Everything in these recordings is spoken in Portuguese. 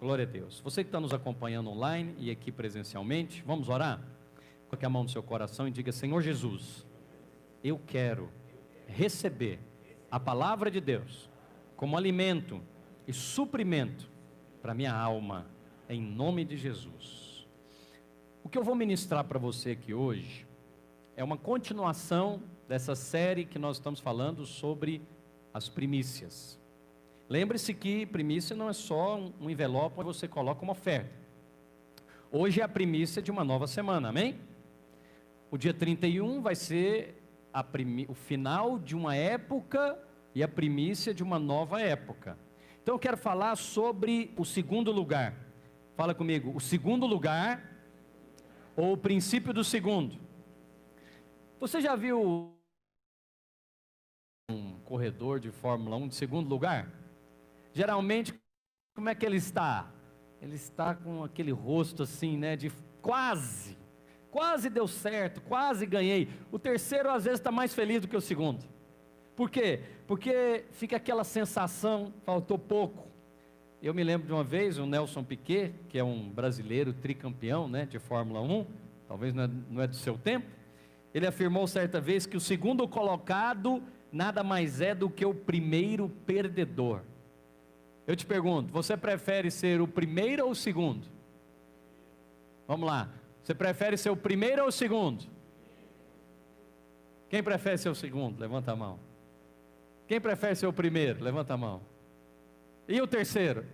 Glória a Deus. Você que está nos acompanhando online e aqui presencialmente, vamos orar? Coloque a mão no seu coração e diga: Senhor Jesus, eu quero receber a palavra de Deus como alimento e suprimento para minha alma, em nome de Jesus. O que eu vou ministrar para você aqui hoje é uma continuação dessa série que nós estamos falando sobre as primícias. Lembre-se que primícia não é só um envelope onde você coloca uma oferta. Hoje é a primícia de uma nova semana, amém? O dia 31 vai ser o final de uma época e a primícia de uma nova época. Então eu quero falar sobre o segundo lugar. Fala comigo, o segundo lugar ou o princípio do segundo. Você já viu um corredor de Fórmula 1 de segundo lugar? Geralmente, como é que ele está? Ele está com aquele rosto assim, né, de quase deu certo, quase ganhei. O terceiro às vezes está mais feliz do que o segundo. Por quê? Porque fica aquela sensação, faltou pouco. Eu me lembro de uma vez, o Nelson Piquet, que é um brasileiro tricampeão, né, de Fórmula 1, talvez não é do seu tempo, ele afirmou certa vez que o segundo colocado nada mais é do que o primeiro perdedor. Eu te pergunto, você prefere ser o primeiro ou o segundo? Vamos lá, você prefere ser o primeiro ou o segundo? Quem prefere ser o segundo? Levanta a mão. Quem prefere ser o primeiro? Levanta a mão. E o terceiro?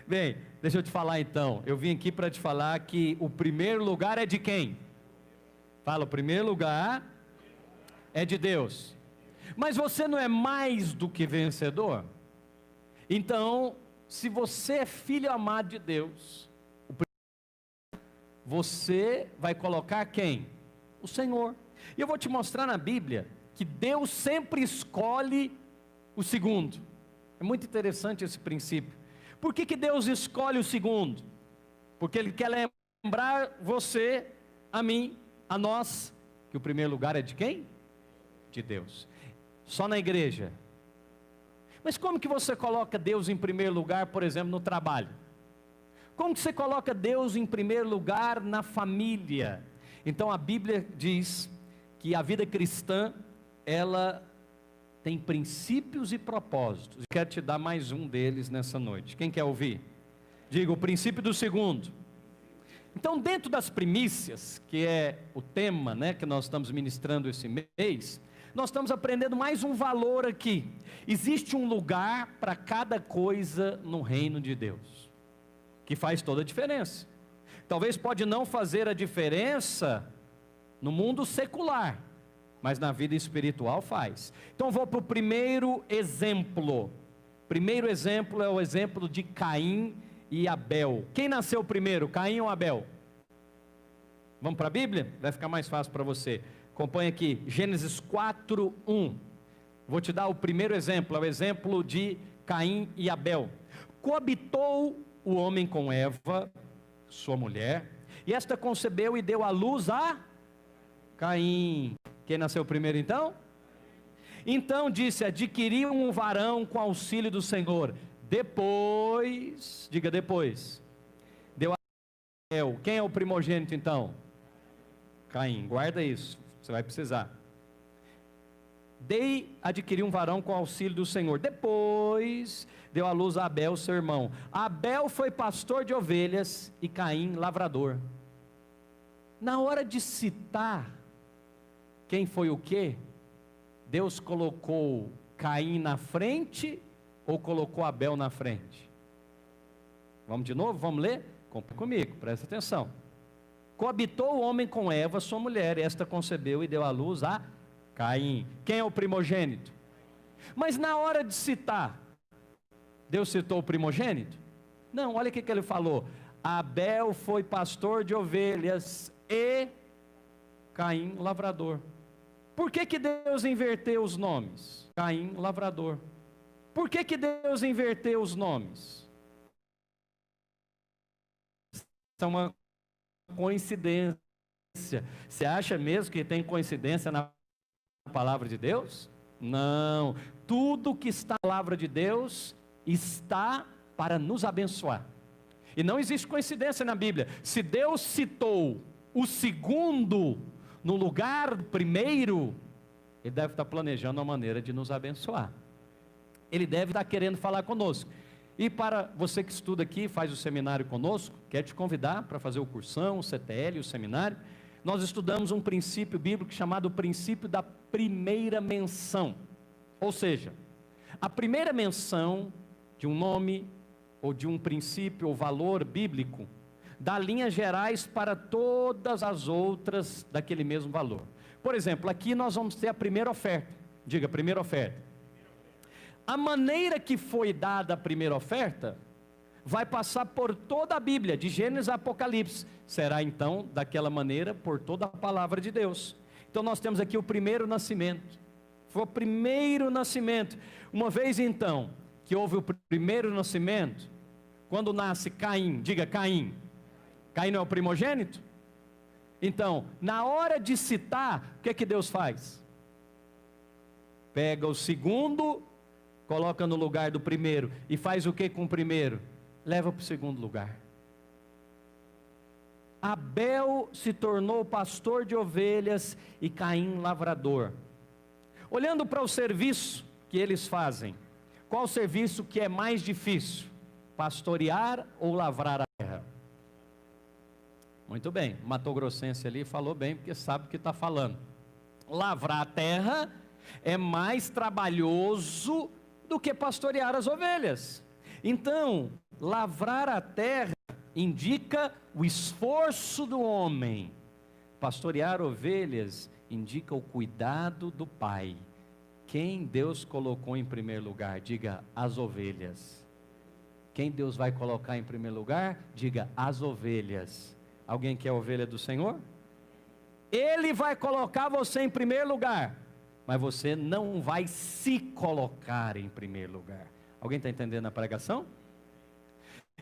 Bem, deixa eu te falar então, eu vim aqui para te falar que o primeiro lugar é de quem? Fala, o primeiro lugar é de Deus. Mas você não é mais do que vencedor? Então, se você é filho amado de Deus, você vai colocar quem? O Senhor. E eu vou te mostrar na Bíblia que Deus sempre escolhe o segundo. É muito interessante esse princípio. Por que Deus escolhe o segundo? Porque Ele quer lembrar você, a mim, a nós, que o primeiro lugar é de quem? De Deus. Só na igreja. Mas como que você coloca Deus em primeiro lugar, por exemplo, no trabalho? Como que você coloca Deus em primeiro lugar na família? Então a Bíblia diz que a vida cristã, ela tem princípios e propósitos. Eu quero te dar mais um deles nessa noite. Quem quer ouvir? Diga, o princípio do segundo. Então, dentro das primícias, que é o tema, né, que nós estamos ministrando esse mês, nós estamos aprendendo mais um valor aqui. Existe um lugar para cada coisa no reino de Deus, que faz toda a diferença. Talvez pode não fazer a diferença no mundo secular, mas na vida espiritual faz. Então vou para o primeiro exemplo. Primeiro exemplo é o exemplo de Caim e Abel. Quem nasceu primeiro, Caim ou Abel? Vamos para a Bíblia? Vai ficar mais fácil para você. Acompanha aqui, Gênesis 4:1. Vou te dar o primeiro exemplo, é o exemplo de Caim e Abel. Coabitou o homem com Eva, sua mulher, e esta concebeu e deu à luz a Caim. Quem nasceu primeiro então? Então disse, adquiriu um varão com auxílio do Senhor. Depois, diga depois, deu a Abel. Quem é o primogênito então? Caim, guarda isso, você vai precisar. Adquiriu um varão com auxílio do Senhor. Depois deu à luz a Abel, seu irmão. Abel foi pastor de ovelhas e Caim lavrador. Na hora de citar quem foi o quê? Deus colocou Caim na frente ou colocou Abel na frente? Vamos de novo? Vamos ler? Compre comigo, presta atenção. Coabitou o homem com Eva, sua mulher, e esta concebeu e deu à luz a Caim. Quem é o primogênito? Mas na hora de citar, Deus citou o primogênito? Não, olha o que ele falou. Abel foi pastor de ovelhas e Caim lavrador. Por que Deus inverteu os nomes? Caim lavrador. Por que Deus inverteu os nomes? Isso é uma coincidência. Você acha mesmo que tem coincidência na palavra de Deus? Não. Tudo que está na palavra de Deus está para nos abençoar. E não existe coincidência na Bíblia. Se Deus citou o segundo no lugar do primeiro, Ele deve estar planejando uma maneira de nos abençoar. Ele deve estar querendo falar conosco. E para você que estuda aqui, faz o seminário conosco, quero te convidar para fazer o cursão, o CTL, o seminário. Nós estudamos um princípio bíblico chamado o princípio da primeira menção. Ou seja, a primeira menção de um nome, ou de um princípio ou valor bíblico, dá linhas gerais para todas as outras daquele mesmo valor. Por exemplo, aqui nós vamos ter a primeira oferta. Diga, primeira oferta. A maneira que foi dada a primeira oferta vai passar por toda a Bíblia, de Gênesis a Apocalipse. Será então daquela maneira por toda a palavra de Deus. Então nós temos aqui o primeiro nascimento. Foi o primeiro nascimento. Uma vez então que houve o primeiro nascimento, quando nasce Caim, diga Caim. Caim não é o primogênito? Então, na hora de citar, o que é que Deus faz? Pega o segundo, coloca no lugar do primeiro, e faz o que com o primeiro? Leva para o segundo lugar. Abel se tornou pastor de ovelhas e Caim lavrador. Olhando para o serviço que eles fazem, qual o serviço que é mais difícil? Pastorear ou lavrar a terra? Muito bem, o Mato Grossense ali falou bem, porque sabe o que está falando. Lavrar a terra é mais trabalhoso do que pastorear as ovelhas. Então, lavrar a terra indica o esforço do homem. Pastorear ovelhas indica o cuidado do pai. Quem Deus colocou em primeiro lugar? Diga, as ovelhas. Quem Deus vai colocar em primeiro lugar? Diga, as ovelhas. Alguém quer a ovelha do Senhor? Ele vai colocar você em primeiro lugar, mas você não vai se colocar em primeiro lugar. Alguém está entendendo a pregação?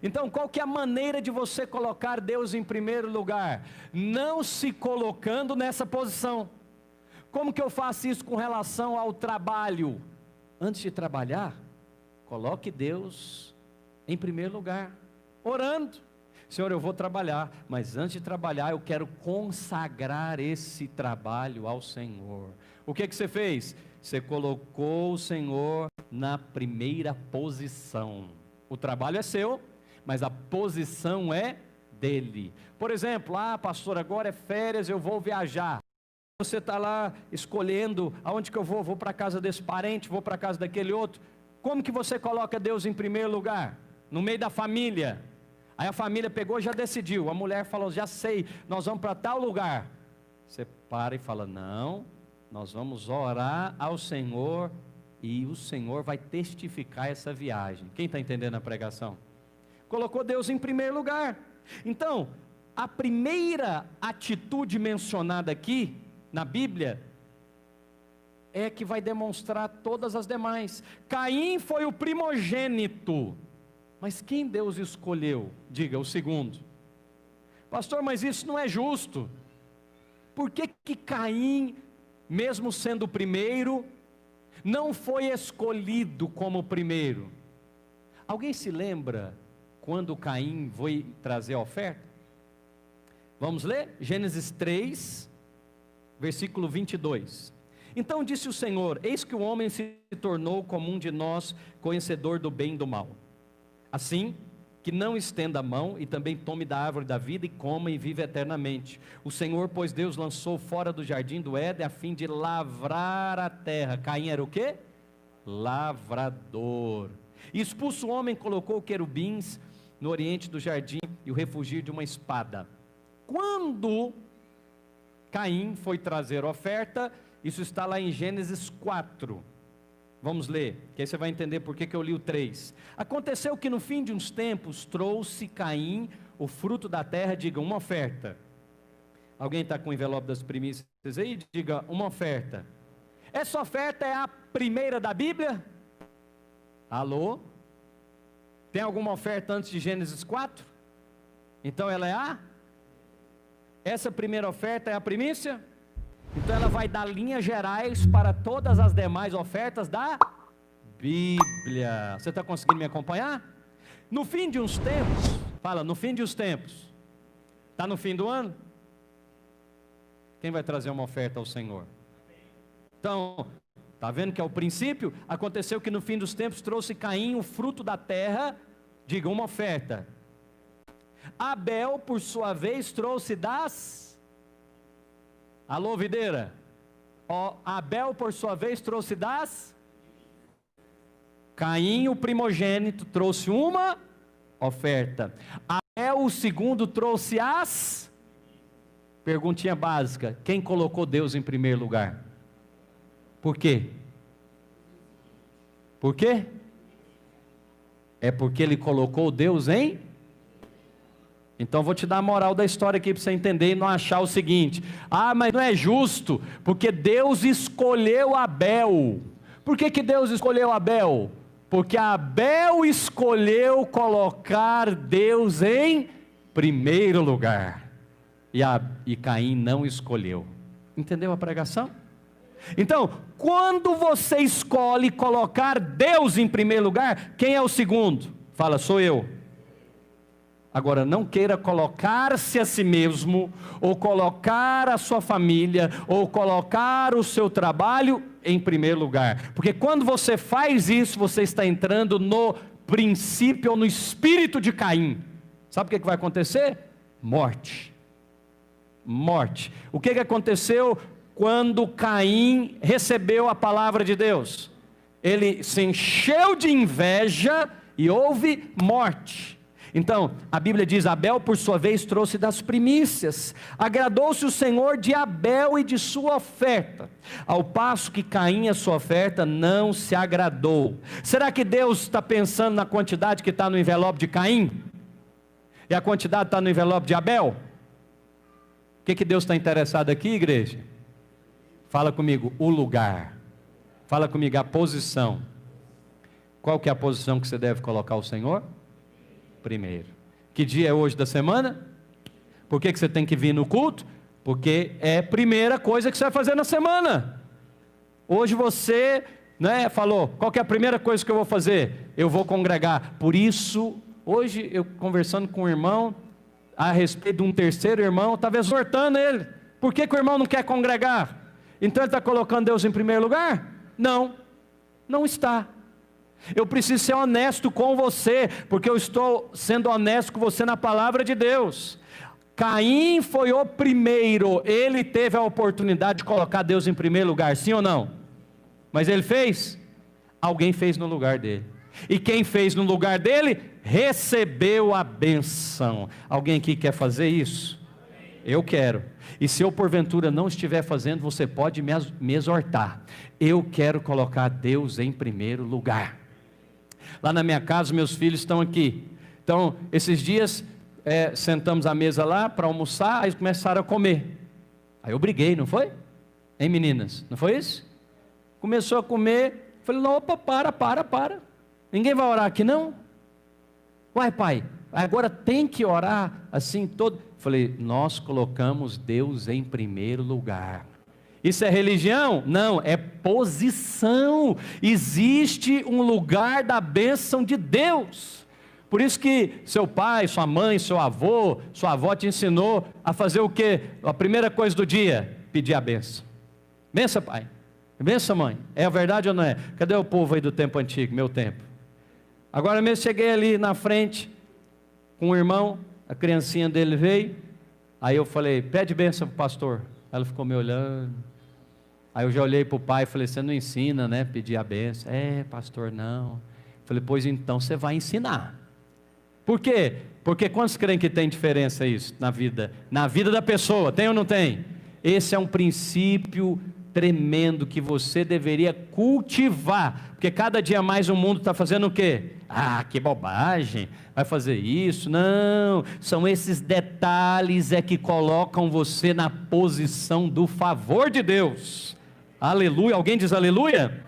Então, qual que é a maneira de você colocar Deus em primeiro lugar? Não se colocando nessa posição. Como que eu faço isso com relação ao trabalho? Antes de trabalhar, coloque Deus em primeiro lugar, orando. Senhor, eu vou trabalhar, mas antes de trabalhar eu quero consagrar esse trabalho ao Senhor. O que você fez? Você colocou o Senhor na primeira posição. O trabalho é seu, mas a posição é dele. Por exemplo, pastor, agora é férias, eu vou viajar. Você está lá escolhendo aonde que eu vou para a casa desse parente, vou para a casa daquele outro. Como que você coloca Deus em primeiro lugar? No meio da família. Aí a família pegou e já decidiu. A mulher falou, já sei, nós vamos para tal lugar. Você para e fala, não, nós vamos orar ao Senhor e o Senhor vai testificar essa viagem. Quem está entendendo a pregação? Colocou Deus em primeiro lugar. Então, a primeira atitude mencionada aqui na Bíblia é que vai demonstrar todas as demais. Caim foi o primogênito, mas quem Deus escolheu? Diga, o segundo. Pastor, mas isso não é justo. Por que que Caim, mesmo sendo o primeiro, não foi escolhido como o primeiro? Alguém se lembra quando Caim foi trazer a oferta? Vamos ler? Gênesis 3, versículo 22. Então disse o Senhor, eis que o homem se tornou como um de nós, conhecedor do bem e do mal. Assim, que não estenda a mão e também tome da árvore da vida e coma e viva eternamente. O Senhor, pois Deus, lançou fora do jardim do Éden a fim de lavrar a terra. Caim era o quê? Lavrador. E expulso o homem, colocou querubins no oriente do jardim e o refugiu de uma espada. Quando Caim foi trazer oferta, isso está lá em Gênesis 4. Vamos ler, que aí você vai entender por que eu li o 3. Aconteceu que no fim de uns tempos, trouxe Caim o fruto da terra, diga, uma oferta. Alguém está com o envelope das primícias aí? Diga, uma oferta. Essa oferta é a primeira da Bíblia? Alô? Tem alguma oferta antes de Gênesis 4? Então ela é essa primeira oferta é a primícia? Então ela vai dar linhas gerais para todas as demais ofertas da Bíblia. Você está conseguindo me acompanhar? No fim de uns tempos, fala, no fim de uns tempos, está no fim do ano? Quem vai trazer uma oferta ao Senhor? Então, está vendo que é o princípio? Aconteceu que no fim dos tempos trouxe Caim o fruto da terra, diga, uma oferta. Abel, por sua vez, trouxe das... Alô, videira? Abel, por sua vez, trouxe das... Caim, o primogênito, trouxe uma oferta. Abel, o segundo, trouxe as... Perguntinha básica, quem colocou Deus em primeiro lugar? Por quê? Por quê? É porque ele colocou Deus em... Então vou te dar a moral da história aqui para você entender e não achar o seguinte: ah, mas não é justo, porque Deus escolheu Abel. Por que Deus escolheu Abel? Porque Abel escolheu colocar Deus em primeiro lugar, e Caim não escolheu. Entendeu a pregação? Então, quando você escolhe colocar Deus em primeiro lugar, quem é o segundo? Fala, sou eu. Agora, não queira colocar-se a si mesmo, ou colocar a sua família, ou colocar o seu trabalho em primeiro lugar. Porque quando você faz isso, você está entrando no princípio, ou no espírito de Caim. Sabe o que vai acontecer? Morte. Morte. O que aconteceu quando Caim recebeu a palavra de Deus? Ele se encheu de inveja e houve morte. Então, a Bíblia diz, Abel por sua vez trouxe das primícias, agradou-se o Senhor de Abel e de sua oferta, ao passo que Caim a sua oferta não se agradou. Será que Deus está pensando na quantidade que está no envelope de Caim? E a quantidade está no envelope de Abel? O que Deus está interessado aqui, igreja? Fala comigo, o lugar. Fala comigo, a posição. Qual que é a posição que você deve colocar o Senhor? Primeiro. Que dia é hoje da semana? Por que você tem que vir no culto? Porque é a primeira coisa que você vai fazer na semana. Hoje você, falou, qual que é a primeira coisa que eu vou fazer? Eu vou congregar. Por isso, hoje eu conversando com um irmão, a respeito de um terceiro irmão, estava exortando ele. Por que o irmão não quer congregar? Então ele está colocando Deus em primeiro lugar? Não, não está. Eu preciso ser honesto com você, porque eu estou sendo honesto com você na palavra de Deus. Caim foi o primeiro, ele teve a oportunidade de colocar Deus em primeiro lugar, sim ou não? Mas ele fez? Alguém fez no lugar dele. E quem fez no lugar dele, recebeu a benção. Alguém aqui quer fazer isso? Eu quero. E se eu porventura não estiver fazendo, você pode me exortar. Eu quero colocar Deus em primeiro lugar. Lá na minha casa, meus filhos estão aqui. Então, esses dias, sentamos à mesa lá para almoçar, aí começaram a comer. Aí eu briguei, não foi? Hein, meninas? Não foi isso? Começou a comer, falei, não, opa, para. Ninguém vai orar aqui não? Uai, pai, agora tem que orar assim todo. Falei, nós colocamos Deus em primeiro lugar. Isso é religião? Não, é posição. Existe um lugar da bênção de Deus. Por isso que seu pai, sua mãe, seu avô, sua avó te ensinou a fazer o quê? A primeira coisa do dia, pedir a bênção. Benção, pai. Benção, mãe. É a verdade ou não é? Cadê o povo aí do tempo antigo, meu tempo? Agora mesmo cheguei ali na frente com um irmão, a criancinha dele veio, aí eu falei, pede bênção para o pastor. Ela ficou me olhando. Aí eu já olhei para o pai e falei, você não ensina, né, pedir a bênção? Pastor, não. Falei, pois então você vai ensinar. Por quê? Porque quantos creem que tem diferença isso na vida? Na vida da pessoa, tem ou não tem? Esse é um princípio tremendo que você deveria cultivar, porque cada dia mais o mundo está fazendo o quê? Que bobagem, vai fazer isso? Não, são esses detalhes que colocam você na posição do favor de Deus. Aleluia, alguém diz aleluia?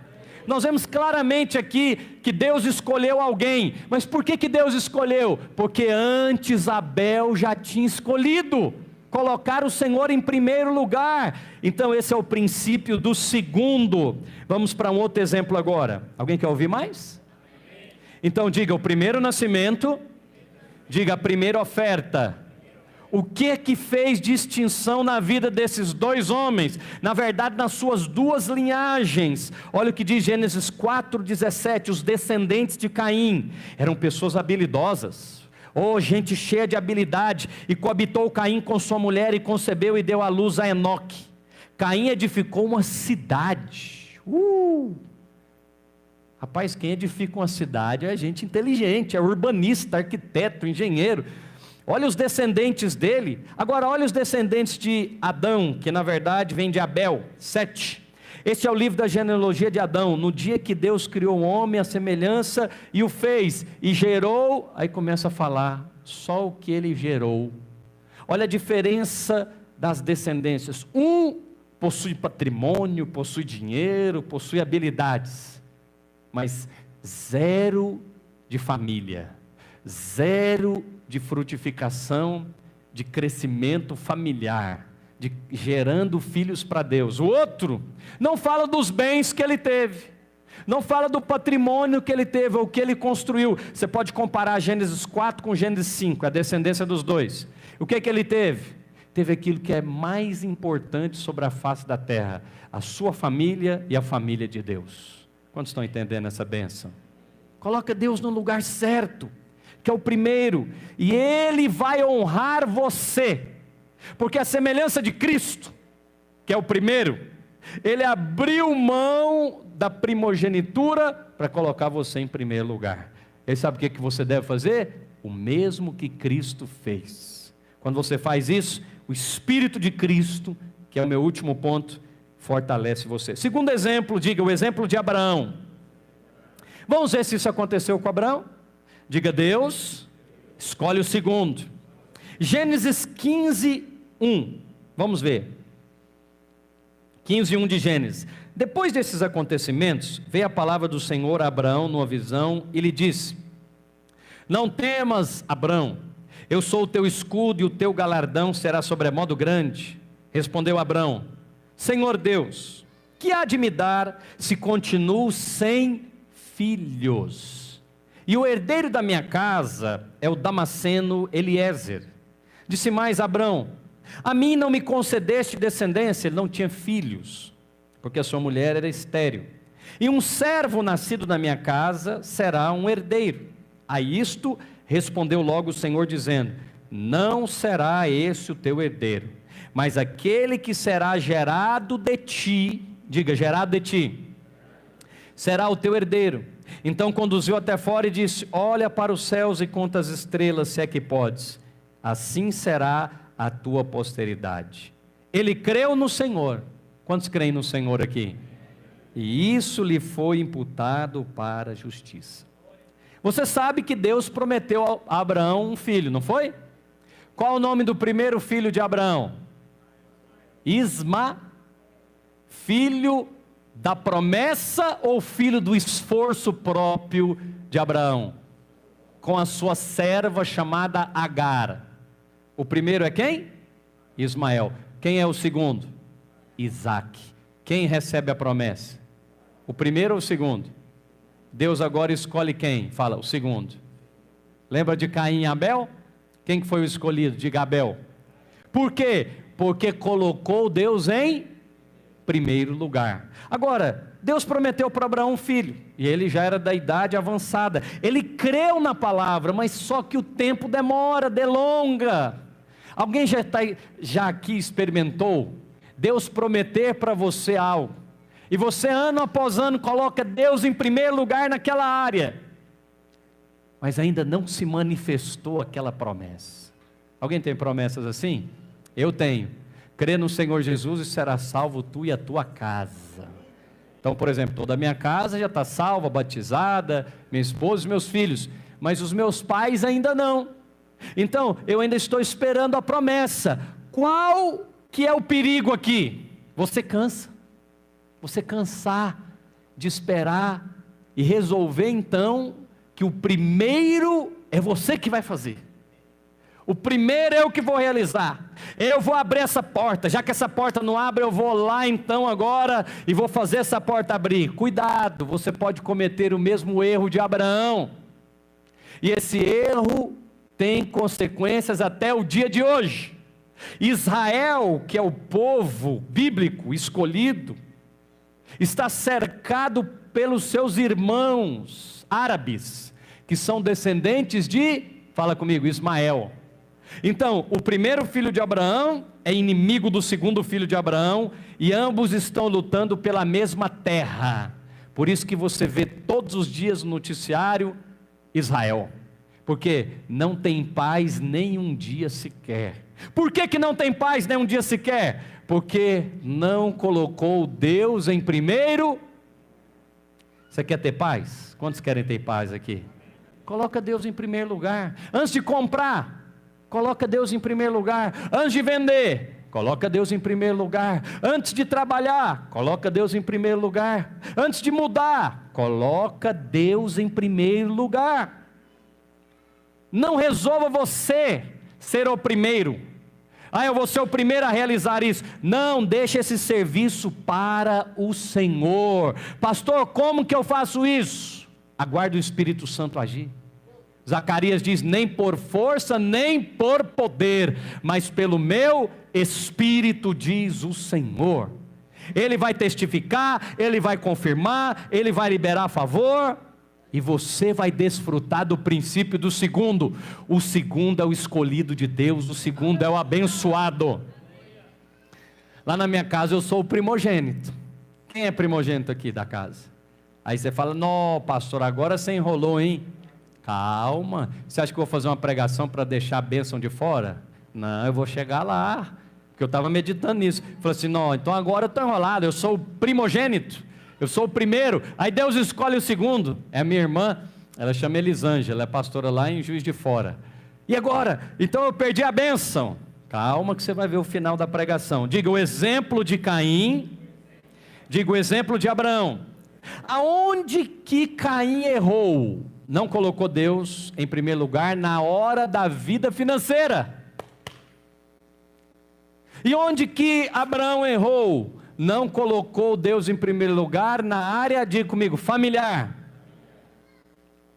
Nós vemos claramente aqui que Deus escolheu alguém, mas por que Deus escolheu? Porque antes Abel já tinha escolhido colocar o Senhor em primeiro lugar. Então esse é o princípio do segundo. Vamos para um outro exemplo agora. Alguém quer ouvir mais? Então diga o primeiro nascimento, diga a primeira oferta. O que fez distinção na vida desses dois homens? Na verdade, nas suas duas linhagens. Olha o que diz Gênesis 4:17, os descendentes de Caim eram pessoas habilidosas, gente cheia de habilidade, e coabitou Caim com sua mulher e concebeu e deu à luz a Enoque. Caim edificou uma cidade. Rapaz, quem edifica uma cidade é gente inteligente, é urbanista, arquiteto, engenheiro. Olha os descendentes dele. Agora olha os descendentes de Adão, que na verdade vem de Abel, 7. Esse é o livro da genealogia de Adão. No dia que Deus criou o homem à semelhança e o fez, e gerou, aí começa a falar só o que ele gerou. Olha a diferença das descendências. Um possui patrimônio, possui dinheiro, possui habilidades, mas zero de família, zero de frutificação, de crescimento familiar, de gerando filhos para Deus. O outro não fala dos bens que ele teve, não fala do patrimônio que ele teve, ou que ele construiu. Você pode comparar Gênesis 4 com Gênesis 5, a descendência dos dois. O que ele teve? Teve aquilo que é mais importante sobre a face da terra: a sua família e a família de Deus. Quantos estão entendendo essa bênção? Coloca Deus no lugar certo, que é o primeiro, e Ele vai honrar você, porque a semelhança de Cristo, que é o primeiro, Ele abriu mão da primogenitura para colocar você em primeiro lugar. Ele sabe o que você deve fazer? O mesmo que Cristo fez. Quando você faz isso, o Espírito de Cristo, que é o meu último ponto, fortalece você. Segundo exemplo, diga o exemplo de Abraão. Vamos ver se isso aconteceu com Abraão. Diga: Deus escolhe o segundo. Gênesis 15:1. Vamos ver. 15:1 de Gênesis. Depois desses acontecimentos, veio a palavra do Senhor a Abraão numa visão e lhe disse: Não temas, Abraão, eu sou o teu escudo e o teu galardão será sobremodo grande. Respondeu Abraão: Senhor Deus, que há de me dar se continuo sem filhos? E o herdeiro da minha casa é o Damasceno Eliezer. Disse mais Abraão: a mim não me concedeste descendência. Ele não tinha filhos, porque a sua mulher era estéril. E um servo nascido na minha casa será um herdeiro. A isto respondeu logo o Senhor dizendo: não será esse o teu herdeiro, mas aquele que será gerado de ti, diga, gerado de ti, será o teu herdeiro. Então conduziu até fora e disse: olha para os céus e conta as estrelas, se é que podes. Assim será a tua posteridade. Ele creu no Senhor. Quantos creem no Senhor aqui? E isso lhe foi imputado para a justiça. Você sabe que Deus prometeu a Abraão um filho, não foi? Qual o nome do primeiro filho de Abraão? Filho da promessa ou filho do esforço próprio de Abraão? Com a sua serva chamada Agar. O primeiro é quem? Ismael. Quem é o segundo? Isaac. Quem recebe a promessa? O primeiro ou o segundo? Deus agora escolhe quem? Fala, o segundo. Lembra de Caim e Abel? Quem que foi o escolhido? Diga Abel. Por quê? Porque colocou Deus em primeiro lugar. Agora, Deus prometeu para Abraão um filho, e ele já era da idade avançada. Ele creu na palavra, mas só que o tempo demora, delonga. Alguém já aqui experimentou Deus prometer para você algo, e você ano após ano coloca Deus em primeiro lugar naquela área, mas ainda não se manifestou aquela promessa? Alguém tem promessas assim? Eu tenho. Crê no Senhor Jesus e será salvo tu e a tua casa. Então, por exemplo, toda a minha casa já está salva, batizada, minha esposa e meus filhos, mas os meus pais ainda não. Então, eu ainda estou esperando a promessa. Qual que é o perigo aqui? Você cansa. Você cansar de esperar e resolver então que o primeiro é você que vai fazer. O primeiro é eu que vou realizar. Eu vou abrir essa porta. Já que essa porta não abre, eu vou lá então agora e vou fazer essa porta abrir. Cuidado, você pode cometer o mesmo erro de Abraão. E esse erro tem consequências até o dia de hoje. Israel, que é o povo bíblico escolhido, está cercado pelos seus irmãos árabes, que são descendentes de, fala comigo, Ismael. Então, o primeiro filho de Abraão é inimigo do segundo filho de Abraão, e ambos estão lutando pela mesma terra. Por isso que você vê todos os dias no noticiário Israel, porque não tem paz nem um dia sequer. Por que não tem paz nem um dia sequer? Porque não colocou Deus em primeiro. Você quer ter paz? Quantos querem ter paz aqui? Coloca Deus em primeiro lugar. Antes de comprar, coloca Deus em primeiro lugar. Antes de vender, coloca Deus em primeiro lugar. Antes de trabalhar, coloca Deus em primeiro lugar. Antes de mudar, coloca Deus em primeiro lugar. Não resolva você ser o primeiro. Eu vou ser o primeiro a realizar isso. Não, deixe esse serviço para o Senhor. Pastor, como que eu faço isso? Aguarde o Espírito Santo agir. Zacarias diz, nem por força, nem por poder, mas pelo meu Espírito, diz o Senhor. Ele vai testificar, Ele vai confirmar, Ele vai liberar a favor, e você vai desfrutar do princípio do segundo. O segundo é o escolhido de Deus, o segundo é o abençoado. Lá na minha casa eu sou o primogênito. Quem é primogênito aqui da casa? Aí você fala, não pastor, agora você enrolou, hein? Calma, você acha que eu vou fazer uma pregação para deixar a bênção de fora? Não, eu vou chegar lá, porque eu estava meditando nisso. Falei assim, não, então agora eu estou enrolado, eu sou o primogênito. Eu sou o primeiro, aí Deus escolhe o segundo. É a minha irmã, ela chama Elisângela, ela é pastora lá em Juiz de Fora. E agora? Então eu perdi a bênção. Calma que você vai ver o final da pregação. Diga o exemplo de Caim, diga o exemplo de Abraão. Aonde que Caim errou? Não colocou Deus em primeiro lugar na hora da vida financeira. E onde que Abraão errou? Não colocou Deus em primeiro lugar na área, diga comigo, familiar.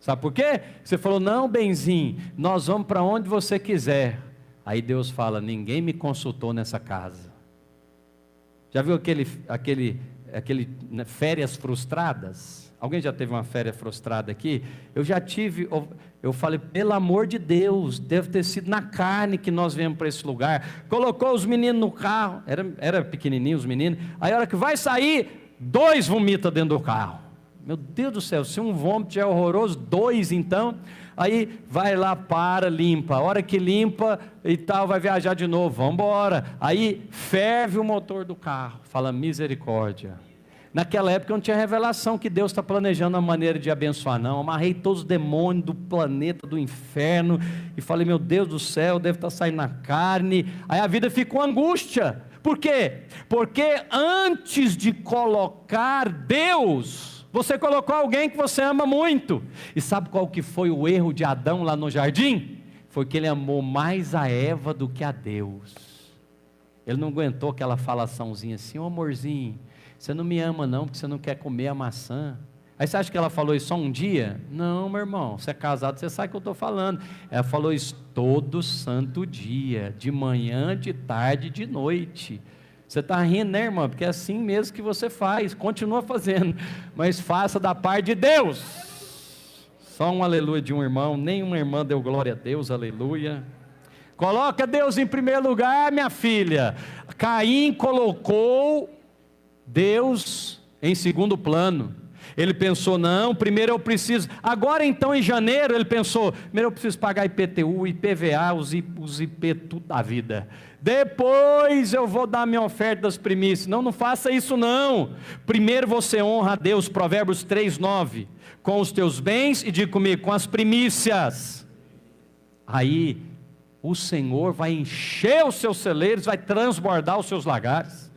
Sabe por quê? Você falou, não Benzinho, nós vamos para onde você quiser. Aí Deus fala, ninguém me consultou nessa casa. Já viu aquele férias frustradas? Alguém já teve uma férias frustrada aqui? Eu já tive, eu falei, pelo amor de Deus, deve ter sido na carne que nós viemos para esse lugar. Colocou os meninos no carro, era pequenininho os meninos, aí a hora que vai sair, 2 vomitam dentro do carro. Meu Deus do céu, se um vômito já é horroroso, 2 então, aí vai lá, para, limpa, a hora que limpa e tal, vai viajar de novo, vamos embora. Aí ferve o motor do carro, fala misericórdia. Naquela época eu não tinha revelação que Deus está planejando a maneira de abençoar, não. Amarrei todos os demônios do planeta, do inferno, e falei, meu Deus do céu, deve estar saindo na carne. Aí a vida ficou angústia. Por quê? Porque antes de colocar Deus, você colocou alguém que você ama muito. E sabe qual que foi o erro de Adão lá no jardim? Foi que ele amou mais a Eva do que a Deus. Ele não aguentou aquela falaçãozinha assim, ô amorzinho, você não me ama não, porque você não quer comer a maçã. Aí você acha que ela falou isso só um dia? Não, meu irmão, você é casado, você sabe o que eu estou falando. Ela falou isso todo santo dia, de manhã, de tarde, de noite. Você está rindo, né, irmão? Porque é assim mesmo que você faz, continua fazendo, mas faça da parte de Deus. Só um aleluia de um irmão, nenhuma irmã deu glória a Deus, aleluia. Coloca Deus em primeiro lugar, minha filha. Caim colocou Deus em segundo plano. Ele pensou, não, primeiro eu preciso, agora então em janeiro ele pensou, primeiro eu preciso pagar IPTU, IPVA, os IP tudo da vida, depois eu vou dar minha oferta das primícias. Não faça isso não. Primeiro você honra a Deus, Provérbios 3:9, com os teus bens, e diga comigo, com as primícias. Aí o Senhor vai encher os seus celeiros, vai transbordar os seus lagares.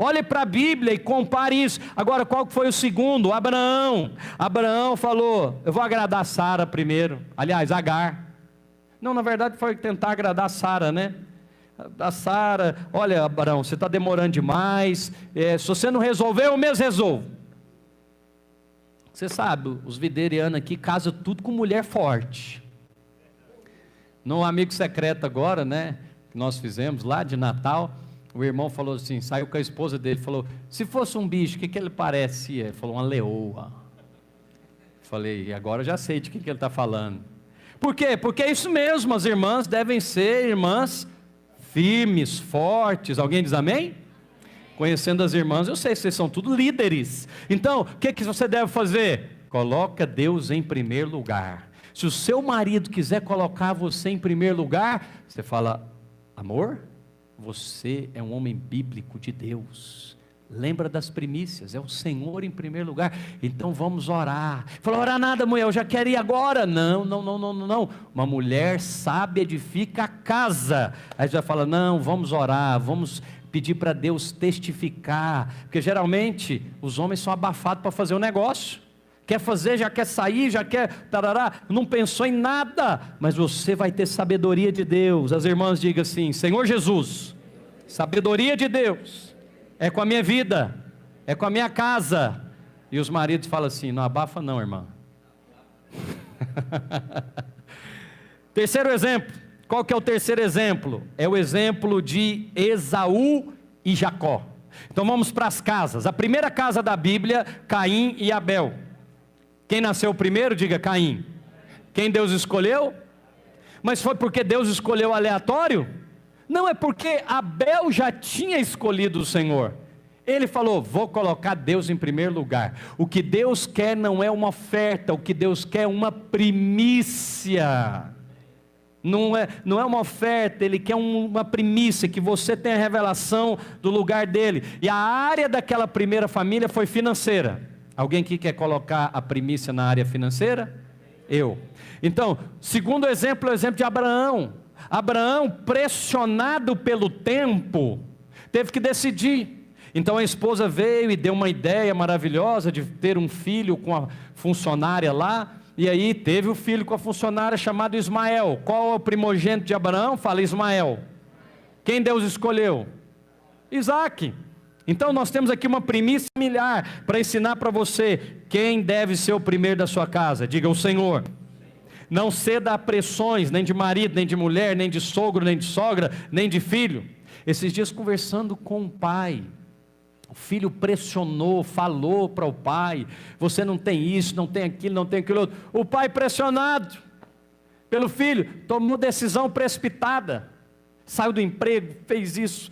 Olhe para a Bíblia e compare isso. Agora, qual foi o segundo? Abraão. Abraão falou, eu vou agradar Sara primeiro. Aliás, Agar. Não, na verdade foi tentar agradar Sara, né? A Sara, olha Abraão, você está demorando demais. Se você não resolver, eu mesmo resolvo. Você sabe, os viderianos aqui casam tudo com mulher forte. No amigo secreto agora, né, que nós fizemos lá de Natal, o irmão falou assim, saiu com a esposa dele, falou, se fosse um bicho, o que ele parecia? Ele falou, uma leoa. Falei, agora eu já sei de que ele está falando. Por quê? Porque é isso mesmo, as irmãs devem ser irmãs firmes, fortes. Alguém diz amém? Conhecendo as irmãs, eu sei que vocês são tudo líderes. Então, o que você deve fazer? Coloca Deus em primeiro lugar. Se o seu marido quiser colocar você em primeiro lugar, você fala, amor, você é um homem bíblico de Deus. Lembra das primícias, é o Senhor em primeiro lugar. Então vamos orar. Fala, orar nada, mulher, eu já quero ir agora. Não. Uma mulher sábia edifica a casa. Aí já fala, não, vamos orar, vamos pedir para Deus testificar. Porque geralmente os homens são abafados para fazer o negócio. Quer fazer, já quer sair, já quer, tarará, não pensou em nada, mas você vai ter sabedoria de Deus. As irmãs digam assim, Senhor Jesus, sabedoria de Deus, é com a minha vida, é com a minha casa. E os maridos falam assim, não abafa não, irmã. Terceiro exemplo, qual que é o terceiro exemplo? É o exemplo de Esaú e Jacó. Então vamos para as casas. A primeira casa da Bíblia, Caim e Abel. Quem nasceu primeiro, diga Caim. Quem Deus escolheu? Mas foi porque Deus escolheu aleatório? Não, é porque Abel já tinha escolhido o Senhor. Ele falou, vou colocar Deus em primeiro lugar. O que Deus quer não é uma oferta, o que Deus quer é uma primícia. Não é uma oferta, Ele quer uma primícia, que você tenha a revelação do lugar dele. E a área daquela primeira família foi financeira. Alguém aqui quer colocar a primícia na área financeira? Eu. Então, segundo exemplo, é o exemplo de Abraão. Abraão, pressionado pelo tempo, teve que decidir. Então a esposa veio e deu uma ideia maravilhosa de ter um filho com a funcionária lá. E aí teve o filho com a funcionária chamado Ismael. Qual é o primogênito de Abraão? Fala Ismael. Quem Deus escolheu? Isaac. Então nós temos aqui uma primícia familiar para ensinar para você quem deve ser o primeiro da sua casa. Diga o Senhor. Não ceda a pressões, nem de marido, nem de mulher, nem de sogro, nem de sogra, nem de filho. Esses dias conversando com o pai, o filho pressionou, falou para o pai, você não tem isso, não tem aquilo, não tem aquilo outro. O pai pressionado pelo filho, tomou decisão precipitada, saiu do emprego, fez isso,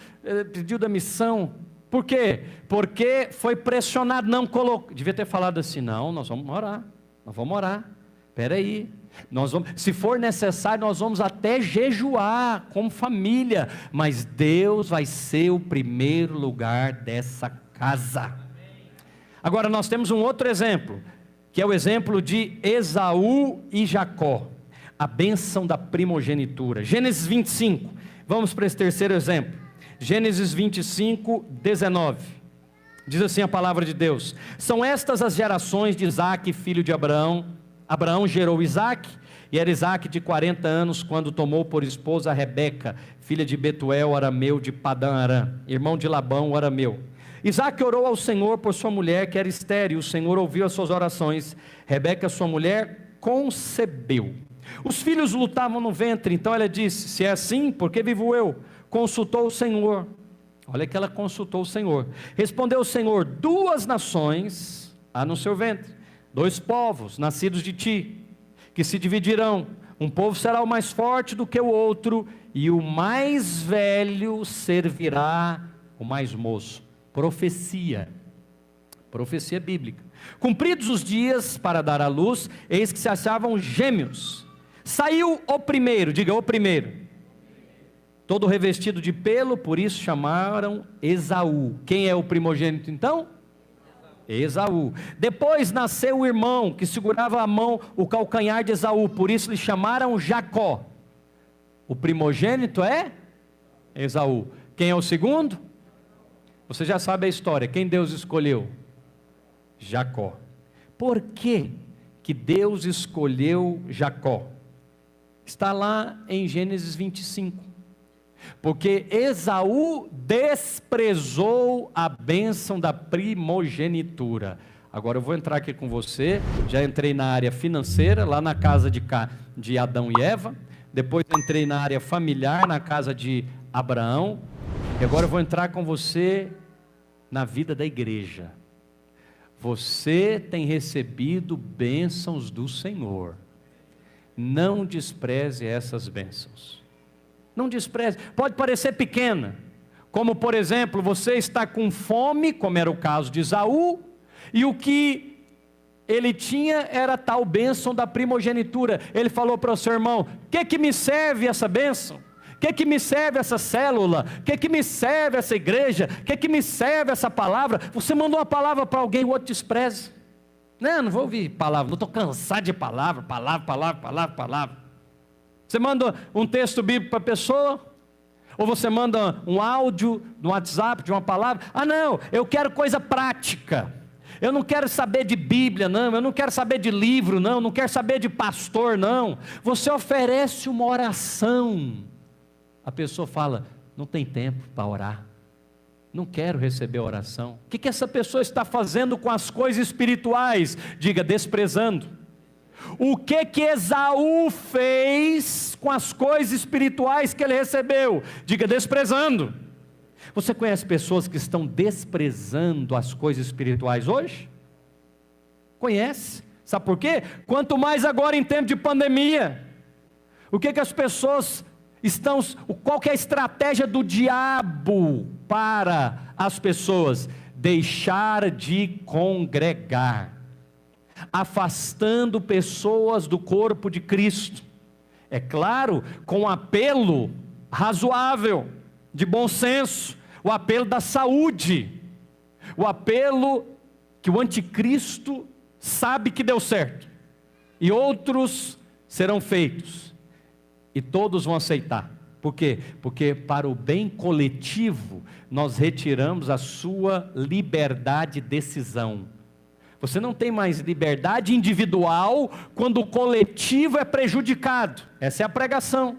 pediu demissão. Por quê? Porque foi pressionado, não colocou. Devia ter falado assim, não, nós vamos orar, espera aí, se for necessário, nós vamos até jejuar, como família, mas Deus vai ser o primeiro lugar dessa casa. Agora nós temos um outro exemplo, que é o exemplo de Esaú e Jacó, a bênção da primogenitura. Gênesis 25, vamos para esse terceiro exemplo. Gênesis 25, 19, diz assim a palavra de Deus: são estas as gerações de Isaque, filho de Abraão. Abraão gerou Isaque, e era Isaque de 40 anos, quando tomou por esposa a Rebeca, filha de Betuel, arameu de Padã Arã, irmão de Labão, o arameu. Isaque orou ao Senhor por sua mulher, que era estéril, o Senhor ouviu as suas orações. Rebeca, sua mulher, concebeu. Os filhos lutavam no ventre, então ela disse, se é assim, por que vivo eu? Consultou o Senhor. Olha que ela consultou o Senhor. Respondeu o Senhor, 2 nações há no seu ventre, 2 povos nascidos de ti, que se dividirão. Um povo será o mais forte do que o outro, e o mais velho servirá o mais moço. Profecia bíblica. Cumpridos os dias para dar à luz, eis que se achavam gêmeos. Saiu o primeiro, diga o primeiro, todo revestido de pelo, por isso chamaram Esaú. Quem é o primogênito então? Esaú. Depois nasceu o irmão, que segurava a mão, o calcanhar de Esaú, por isso lhe chamaram Jacó. O primogênito é Esaú. Quem é o segundo? Você já sabe a história, quem Deus escolheu? Jacó. Por que que Deus escolheu Jacó? Está lá em Gênesis 25. Porque Esaú desprezou a bênção da primogenitura. Agora eu vou entrar aqui com você, já entrei na área financeira, lá na casa de Adão e Eva, depois entrei na área familiar, na casa de Abraão, e agora eu vou entrar com você na vida da igreja. Você tem recebido bênçãos do Senhor, não despreze essas bênçãos, não despreze, pode parecer pequena, como por exemplo, você está com fome, como era o caso de Esaú, e o que ele tinha era a tal bênção da primogenitura. Ele falou para o seu irmão: o que me serve essa bênção? O que me serve essa célula? O que me serve essa igreja? O que me serve essa palavra? Você mandou uma palavra para alguém, o outro despreza. Não vou ouvir palavra, não estou cansado de palavra. Você manda um texto bíblico para a pessoa, ou você manda um áudio no WhatsApp de uma palavra. Não, eu quero coisa prática. Eu não quero saber de Bíblia, não. Eu não quero saber de livro, não. Eu não quero saber de pastor, não. Você oferece uma oração. A pessoa fala: não tem tempo para orar. Não quero receber oração. O que essa pessoa está fazendo com as coisas espirituais? Diga: desprezando. O que Esaú fez com as coisas espirituais que ele recebeu? Diga: desprezando. Você conhece pessoas que estão desprezando as coisas espirituais hoje? Conhece? Sabe por quê? Quanto mais agora em tempo de pandemia. O que as pessoas estão... Qual que é a estratégia do diabo para as pessoas? Deixar de congregar, afastando pessoas do corpo de Cristo. É claro, com apelo razoável, de bom senso, o apelo da saúde, o apelo que o anticristo sabe que deu certo, e outros serão feitos, e todos vão aceitar. Por quê? Porque para o bem coletivo, nós retiramos a sua liberdade de decisão. Você não tem mais liberdade individual quando o coletivo é prejudicado. Essa é a pregação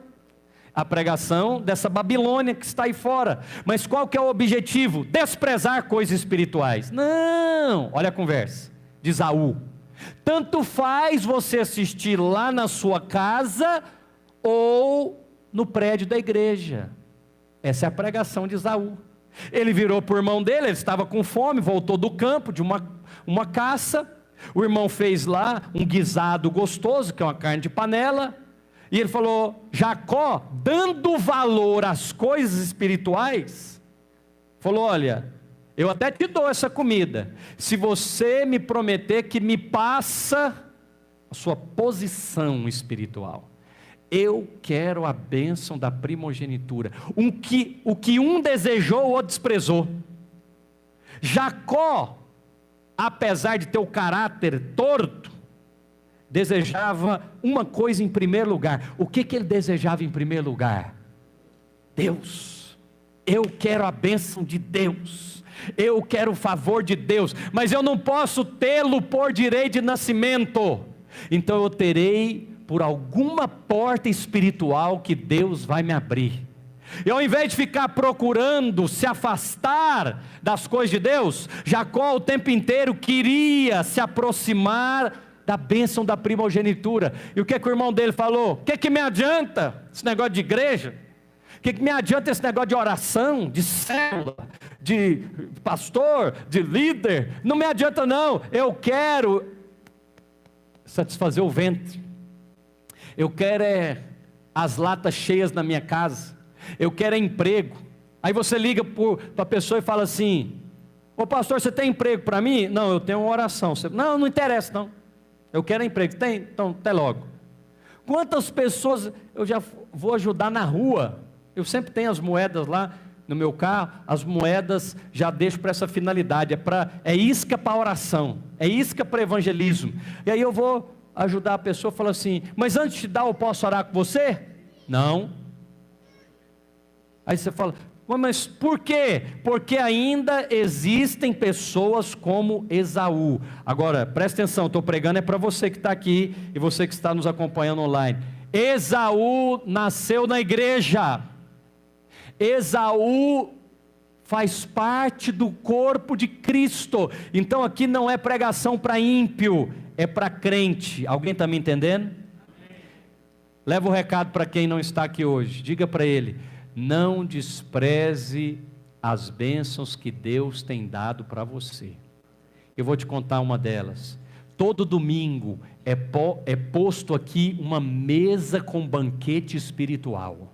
dessa Babilônia que está aí fora. Mas qual que é o objetivo? Desprezar coisas espirituais. Não, olha a conversa de Esaú. Tanto faz você assistir lá na sua casa ou no prédio da igreja. Essa é a pregação de Esaú. Ele virou para o irmão dele, ele estava com fome, voltou do campo de uma caça. O irmão fez lá um guisado gostoso, que é uma carne de panela. E ele falou: Jacó, dando valor às coisas espirituais, falou: olha, eu até te dou essa comida, se você me prometer que me passa a sua posição espiritual. Eu quero a bênção da primogenitura. O que um desejou, o outro desprezou. Jacó, apesar de ter o caráter torto, desejava uma coisa em primeiro lugar. O que ele desejava em primeiro lugar? Deus. Eu quero a bênção de Deus, eu quero o favor de Deus, mas eu não posso tê-lo por direito de nascimento, então eu terei por alguma porta espiritual que Deus vai me abrir. E ao invés de ficar procurando se afastar das coisas de Deus, Jacó o tempo inteiro queria se aproximar da bênção da primogenitura. E o que o irmão dele falou? O que me adianta esse negócio de igreja? O que me adianta esse negócio de oração, de célula, de pastor, de líder? Não me adianta não, eu quero satisfazer o ventre, eu quero as latas cheias na minha casa, eu quero emprego. Aí você liga para a pessoa e fala assim: ô pastor, você tem emprego para mim? Não, eu tenho uma oração. Não interessa não, eu quero emprego. Tem? Então até logo. Quantas pessoas eu já vou ajudar na rua? Eu sempre tenho as moedas lá no meu carro, as moedas já deixo para essa finalidade, é isca para oração, é isca para evangelismo. E aí eu vou ajudar a pessoa, fala assim: mas antes de dar, eu posso orar com você? Não. Aí você fala: mas por quê? Porque ainda existem pessoas como Esaú. Agora, presta atenção, estou pregando é para você que está aqui, e você que está nos acompanhando online. Esaú nasceu na igreja. Esaú faz parte do corpo de Cristo. Então aqui não é pregação para ímpio, é para crente. Alguém está me entendendo? Leva o recado para quem não está aqui hoje. Diga para ele: não despreze as bênçãos que Deus tem dado para você. Eu vou te contar uma delas. Todo domingo é posto aqui uma mesa com banquete espiritual.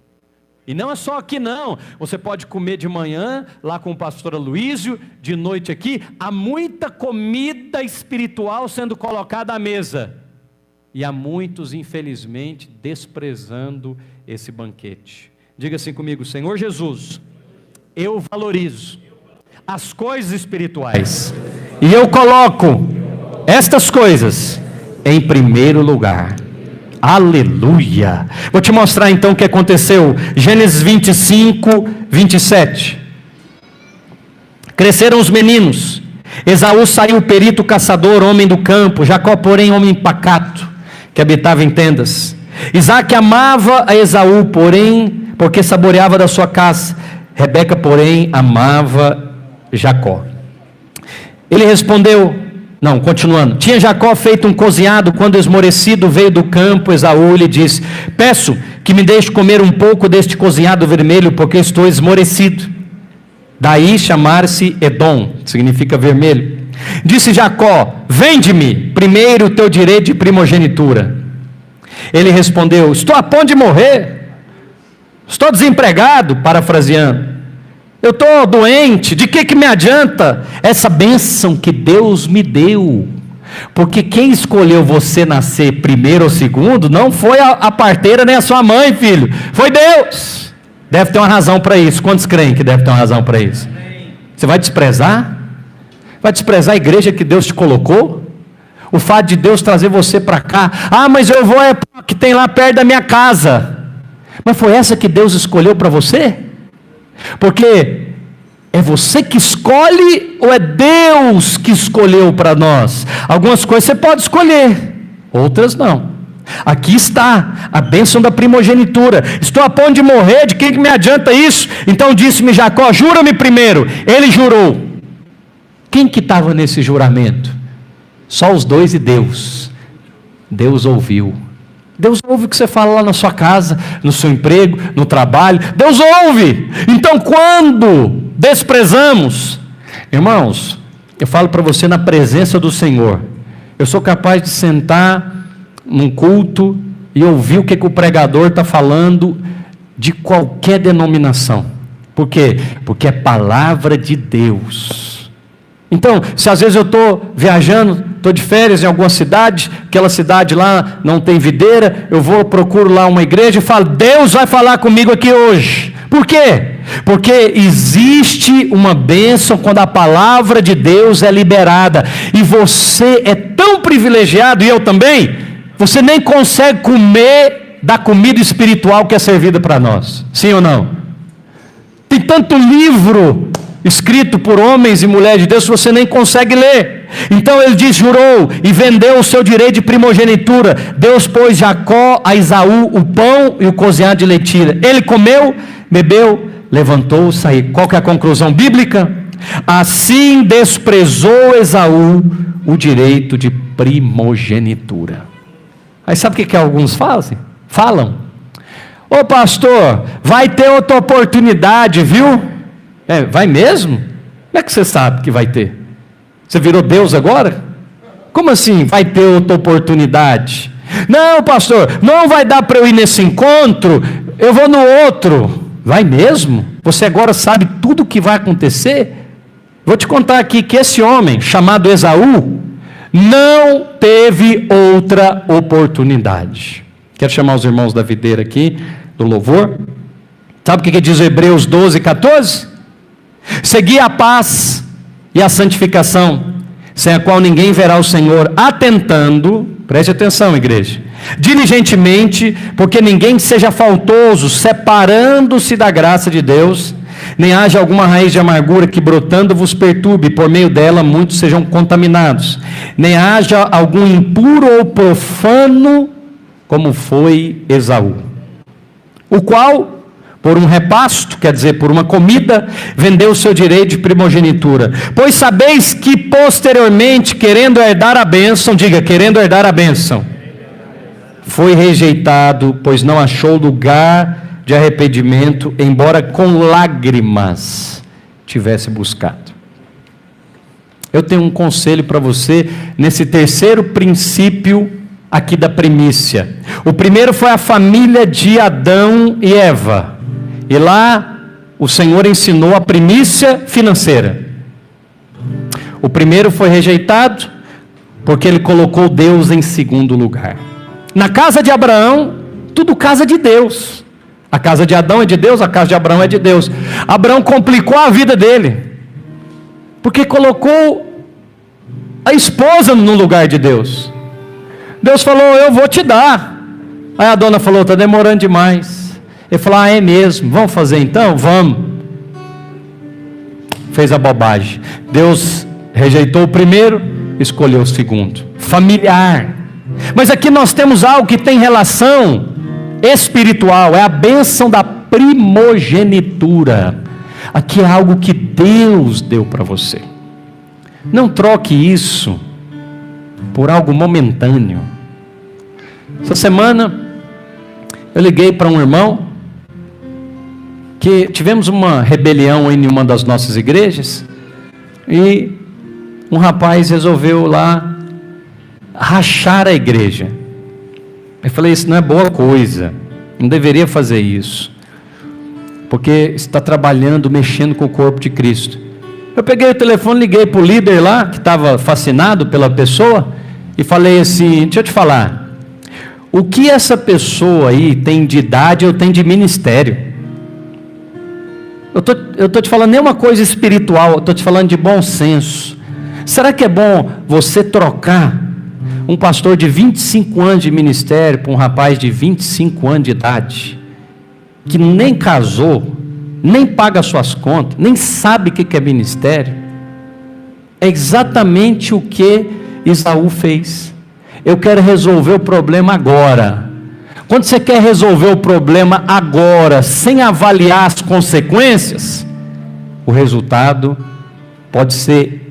E não é só aqui não, você pode comer de manhã, lá com o pastor Aloísio, de noite aqui, há muita comida espiritual sendo colocada à mesa, e há muitos infelizmente desprezando esse banquete. Diga assim comigo: Senhor Jesus, eu valorizo as coisas espirituais, e eu coloco estas coisas em primeiro lugar. Aleluia! Vou te mostrar então o que aconteceu. Gênesis 25, 27. Cresceram os meninos. Esaú saiu perito caçador, homem do campo. Jacó, porém, homem pacato, que habitava em tendas. Isaac amava a Esaú, porém, porque saboreava da sua caça. Rebeca, porém, amava Jacó. Ele respondeu... Não, continuando. Tinha Jacó feito um cozinhado, quando esmorecido veio do campo, Esaú lhe disse: peço que me deixe comer um pouco deste cozinhado vermelho, porque estou esmorecido. Daí chamar-se Edom, significa vermelho. Disse Jacó: vende-me primeiro o teu direito de primogenitura. Ele respondeu: estou a ponto de morrer, estou desempregado, parafraseando. Eu estou doente, de que me adianta essa bênção que Deus me deu? Porque quem escolheu você nascer primeiro ou segundo, não foi a parteira nem a sua mãe, filho, foi Deus. Deve ter uma razão para isso. Quantos creem que deve ter uma razão para isso? Você vai desprezar? Vai desprezar a igreja que Deus te colocou? O fato de Deus trazer você para cá? Ah, mas eu vou que tem lá perto da minha casa. Mas foi essa que Deus escolheu para você? Porque é você que escolhe ou é Deus que escolheu para nós? Algumas coisas você pode escolher, outras não. Aqui está a bênção da primogenitura. Estou a ponto de morrer, de que me adianta isso? Então disse-me Jacó: jura-me primeiro. Ele jurou. Quem que estava nesse juramento? Só os dois e Deus. Deus ouviu. Deus ouve o que você fala lá na sua casa, no seu emprego, no trabalho. Deus ouve. Então quando desprezamos, irmãos, eu falo para você, na presença do Senhor, eu sou capaz de sentar num culto e ouvir o que o pregador está falando, de qualquer denominação. Por quê? Porque é palavra de Deus. Então, se às vezes eu estou viajando, estou de férias em alguma cidade, aquela cidade lá não tem videira, eu procuro lá uma igreja e falo: Deus vai falar comigo aqui hoje. Por quê? Porque existe uma bênção quando a palavra de Deus é liberada, e você é tão privilegiado, e eu também, você nem consegue comer da comida espiritual que é servida para nós. Sim ou não? Tem tanto livro escrito por homens e mulheres de Deus, você nem consegue ler. Então ele diz: jurou e vendeu o seu direito de primogenitura. Deus pôs Jacó a Esaú o pão e o cozinhado de lentilha. Ele comeu, bebeu, levantou, saiu. Qual que é a conclusão bíblica? Assim desprezou Esaú o direito de primogenitura. Aí sabe o que alguns falam? Ô pastor, vai ter outra oportunidade, viu? Vai mesmo? Como é que você sabe que vai ter? Você virou Deus agora? Como assim vai ter outra oportunidade? Não, pastor, não vai dar para eu ir nesse encontro, eu vou no outro. Vai mesmo? Você agora sabe tudo o que vai acontecer? Vou te contar aqui que esse homem, chamado Esaú, não teve outra oportunidade. Quero chamar os irmãos da videira aqui, do louvor. Sabe o que diz Hebreus 12, 14? Segui a paz e a santificação, sem a qual ninguém verá o Senhor, atentando, preste atenção, igreja, diligentemente, porque ninguém seja faltoso, separando-se da graça de Deus, nem haja alguma raiz de amargura que brotando vos perturbe, por meio dela muitos sejam contaminados, nem haja algum impuro ou profano, como foi Esaú, o qual, por um repasto, quer dizer, por uma comida, vendeu o seu direito de primogenitura. Pois sabeis que posteriormente, querendo herdar a bênção, diga, querendo herdar a bênção, foi rejeitado, pois não achou lugar de arrependimento, embora com lágrimas tivesse buscado. Eu tenho um conselho para você, nesse terceiro princípio aqui da primícia. O primeiro foi a família de Adão e Eva. E lá o Senhor ensinou a primícia financeira. O primeiro foi rejeitado, porque ele colocou Deus em segundo lugar. Na casa de Abraão, tudo casa de Deus. A casa de Adão é de Deus, a casa de Abraão é de Deus. Abraão complicou a vida dele, porque colocou a esposa no lugar de Deus. Deus falou, eu vou te dar. Aí a dona falou, está demorando demais. Ele falou, é mesmo, vamos fazer então? Vamos. Fez a bobagem. Deus rejeitou o primeiro, escolheu o segundo. Familiar. Mas aqui nós temos algo que tem relação espiritual, é a bênção da primogenitura. Aqui é algo que Deus deu para você. Não troque isso por algo momentâneo. Essa semana eu liguei para um irmão que tivemos uma rebelião em uma das nossas igrejas e um rapaz resolveu lá rachar a igreja. Eu falei, isso não é boa coisa, não deveria fazer isso, porque está trabalhando, mexendo com o corpo de Cristo. Eu peguei o telefone, liguei para o líder lá, que estava fascinado pela pessoa, e falei assim, deixa eu te falar, o que essa pessoa aí tem de idade ou tem de ministério? Eu estou te falando nem uma coisa espiritual, eu estou te falando de bom senso. Será que é bom você trocar um pastor de 25 anos de ministério para um rapaz de 25 anos de idade, que nem casou, nem paga suas contas, nem sabe o que é ministério? É exatamente o que Esaú fez. Eu quero resolver o problema agora. Quando você quer resolver o problema agora, sem avaliar as consequências, o resultado pode ser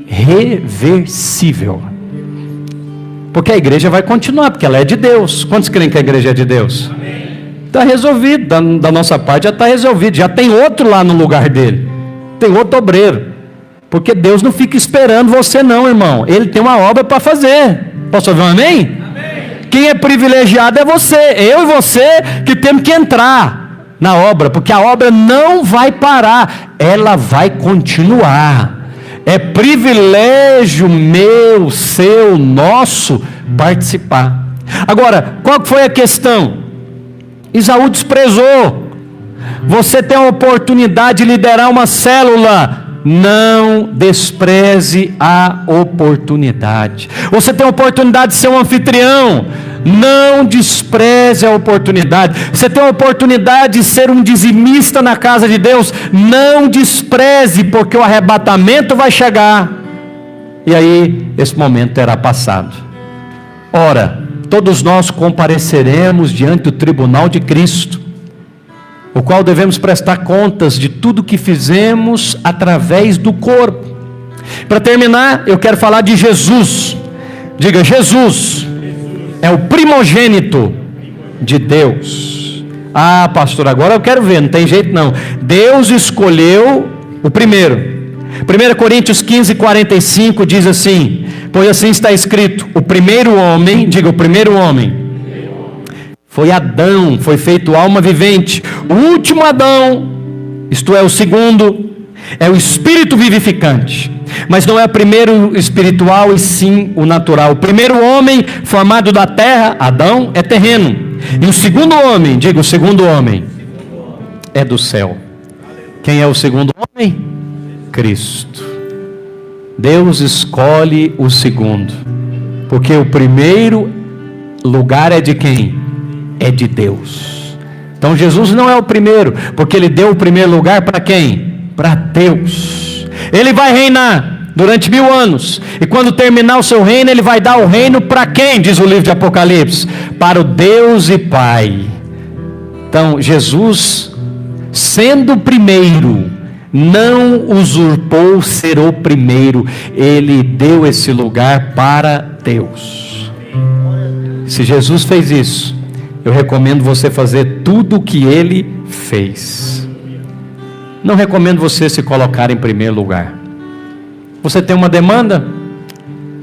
irreversível. Porque a igreja vai continuar, porque ela é de Deus. Quantos creem que a igreja é de Deus? Está resolvido, da nossa parte já está resolvido, já tem outro lá no lugar dele, tem outro obreiro, porque Deus não fica esperando você não, irmão, Ele tem uma obra para fazer. Posso ouvir um amém? Quem é privilegiado é você, eu e você, que temos que entrar na obra, porque a obra não vai parar, ela vai continuar. É privilégio meu, seu, nosso participar. Agora, qual foi a questão? Esaú desprezou. Você tem a oportunidade de liderar uma célula, não despreze a oportunidade. Você tem a oportunidade de ser um anfitrião, não despreze a oportunidade. Você tem a oportunidade de ser um dizimista na casa de Deus, não despreze, porque o arrebatamento vai chegar, e aí esse momento terá passado. Ora, todos nós compareceremos diante do tribunal de Cristo, o qual devemos prestar contas de tudo que fizemos através do corpo. Para terminar, eu quero falar de Jesus. Diga, Jesus é o primogênito de Deus. Ah, pastor, agora eu quero ver, não tem jeito não. Deus escolheu o primeiro. 1 Coríntios 15:45 diz assim: pois assim está escrito, o primeiro homem, diga, o primeiro homem foi Adão, foi feito alma vivente. O último Adão, isto é, o segundo, é o espírito vivificante. Mas não é o primeiro espiritual, e sim o natural. O primeiro homem formado da terra, Adão, é terreno. E o segundo homem, diga, o segundo homem, é do céu. Quem é o segundo homem? Cristo. Deus escolhe o segundo, porque o primeiro lugar é de quem? É de Deus. Então Jesus não é o primeiro, porque Ele deu o primeiro lugar para quem? Para Deus. Ele vai reinar durante 1000 anos, e quando terminar o seu reino, Ele vai dar o reino para quem? Diz o livro de Apocalipse, para o Deus e Pai. Então Jesus sendo o primeiro, não usurpou ser o primeiro, ele deu esse lugar para Deus. Se Jesus fez isso, eu recomendo você fazer tudo o que ele fez. Não recomendo você se colocar em primeiro lugar. Você tem uma demanda?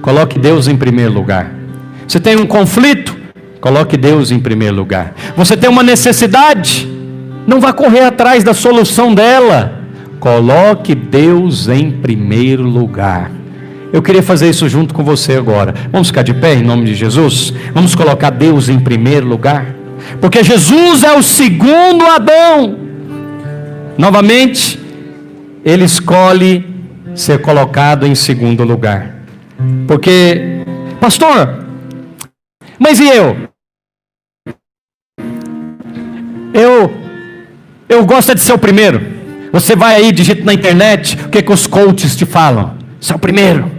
Coloque Deus em primeiro lugar. Você tem um conflito? Coloque Deus em primeiro lugar. Você tem uma necessidade? Não vá correr atrás da solução dela. Coloque Deus em primeiro lugar. Eu queria fazer isso junto com você agora. Vamos ficar de pé em nome de Jesus? Vamos colocar Deus em primeiro lugar? Porque Jesus é o segundo Adão. Novamente, ele escolhe ser colocado em segundo lugar. Porque, pastor, mas e eu? Eu gosto de ser o primeiro. Você vai aí, digita na internet, o que os coaches te falam? Você é o primeiro.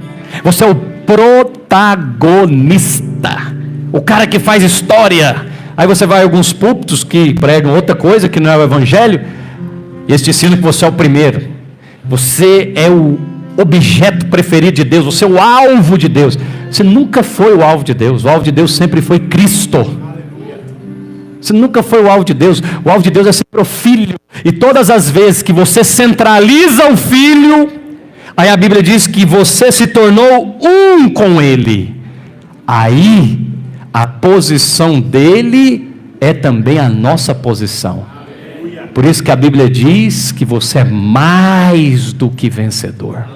Você é o protagonista. O cara que faz história. Aí você vai a alguns púlpitos que pregam outra coisa, que não é o evangelho, e eles te ensinam que você é o primeiro. Você é o objeto preferido de Deus. Você é o alvo de Deus. Você nunca foi o alvo de Deus. O alvo de Deus sempre foi Cristo. Você nunca foi o alvo de Deus. O alvo de Deus é sempre o Filho. E todas as vezes que você centraliza o Filho, aí a Bíblia diz que você se tornou um com Ele. Aí a posição dele é também a nossa posição. Por isso que a Bíblia diz que você é mais do que vencedor.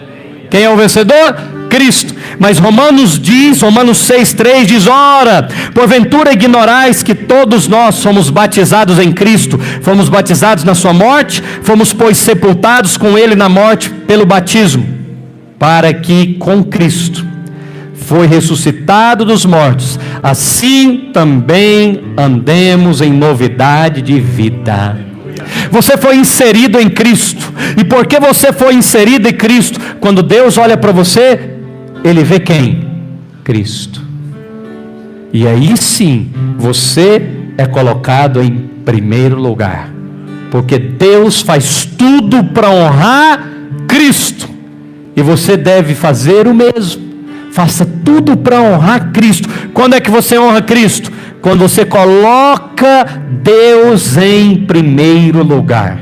Quem é o vencedor? Cristo. Mas Romanos 6,3 diz: ora, porventura ignorais que todos nós somos batizados em Cristo, fomos batizados na sua morte, fomos pois sepultados com ele na morte pelo batismo, para que com Cristo foi ressuscitado dos mortos, assim também andemos em novidade de vida. Você foi inserido em Cristo. E porque você foi inserido em Cristo, quando Deus olha para você, Ele vê quem? Cristo. E aí sim, você é colocado em primeiro lugar. Porque Deus faz tudo para honrar Cristo. E você deve fazer o mesmo. Faça tudo para honrar Cristo. Quando é que você honra Cristo? Quando você coloca Deus em primeiro lugar.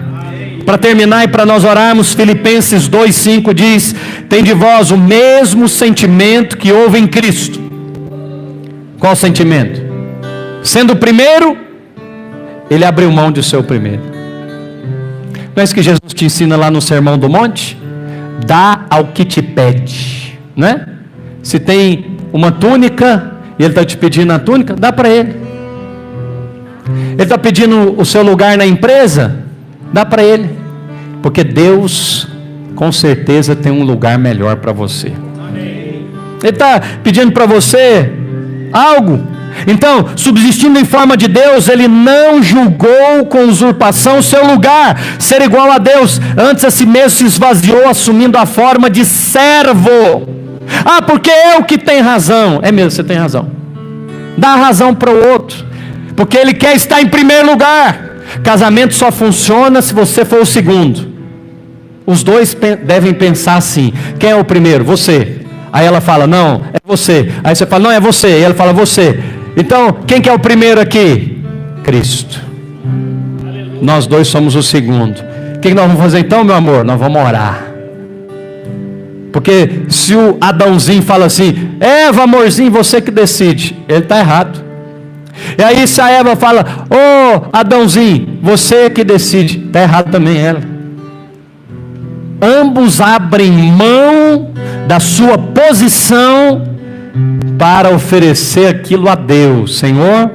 Para terminar e para nós orarmos, Filipenses 2,5 diz: tem de vós o mesmo sentimento que houve em Cristo. Qual sentimento? Sendo o primeiro, ele abriu mão de ser o primeiro. Não é isso que Jesus te ensina lá no Sermão do Monte? Dá ao que te pede, não é? Se tem uma túnica e ele está te pedindo a túnica, dá para ele. Ele está pedindo o seu lugar na empresa, dá para ele. Porque Deus com certeza tem um lugar melhor para você. Ele está pedindo para você algo. Então, subsistindo em forma de Deus, ele não julgou com usurpação o seu lugar, ser igual a Deus. Antes a si mesmo se esvaziou, assumindo a forma de servo. Ah, porque eu que tenho razão. É mesmo, você tem razão. Dá a razão para o outro. Porque ele quer estar em primeiro lugar. Casamento só funciona se você for o segundo. Os dois devem pensar assim: quem é o primeiro? Você. Aí ela fala: não, é você. Aí você fala: não, é você. E ela fala: você. Então, quem que é o primeiro aqui? Cristo. Nós dois somos o segundo. O que nós vamos fazer então, meu amor? Nós vamos orar. Porque se o Adãozinho fala assim: Eva, amorzinho, você que decide, ele está errado. E aí se a Eva fala: ô Adãozinho, você que decide, está errado também ela. Ambos abrem mão da sua posição para oferecer aquilo a Deus. Senhor,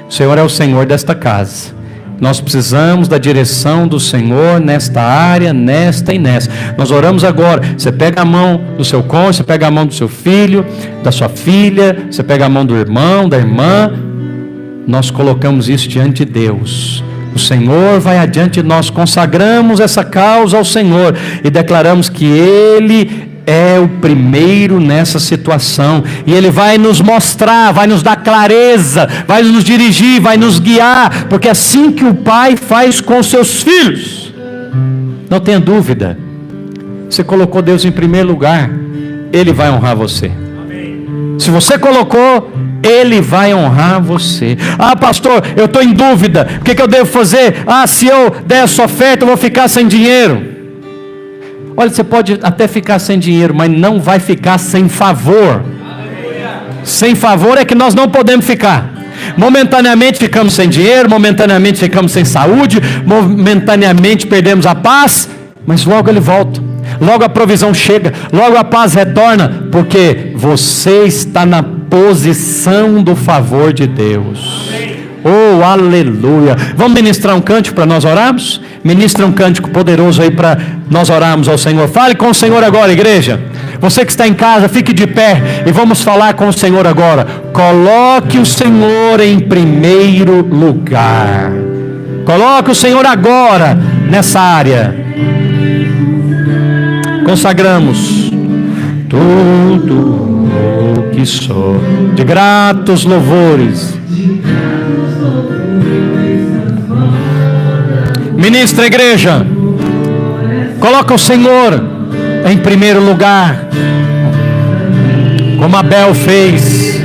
o Senhor é o Senhor desta casa. Nós precisamos da direção do Senhor nesta área, nesta e nessa. Nós oramos agora. Você pega a mão do seu cônjuge, você pega a mão do seu filho, da sua filha, você pega a mão do irmão, da irmã. Nós colocamos isso diante de Deus. O Senhor vai adiante de nós, consagramos essa causa ao Senhor e declaramos que Ele é o primeiro nessa situação, e Ele vai nos mostrar, vai nos dar clareza, vai nos dirigir, vai nos guiar, porque é assim que o Pai faz com seus filhos. Não tenha dúvida, você colocou Deus em primeiro lugar, Ele vai honrar você. Se você colocou, Ele vai honrar você. Ah, pastor, eu estou em dúvida, o que eu devo fazer? Ah, se eu der essa oferta, eu vou ficar sem dinheiro. Olha, você pode até ficar sem dinheiro, mas não vai ficar sem favor. Sem favor é que nós não podemos ficar. Momentaneamente ficamos sem dinheiro, momentaneamente ficamos sem saúde, momentaneamente perdemos a paz, mas logo Ele volta. Logo a provisão chega, logo a paz retorna, porque você está na posição do favor de Deus. Oh, aleluia. Vamos ministrar um cântico para nós orarmos? Ministra um cântico poderoso aí para nós orarmos ao Senhor. Fale com o Senhor agora, igreja. Você que está em casa, fique de pé e vamos falar com o Senhor agora. Coloque o Senhor em primeiro lugar. Coloque o Senhor agora nessa área. Consagramos tudo o que sou, de gratos louvores. Ministra a igreja, coloca o Senhor em primeiro lugar, como Abel fez.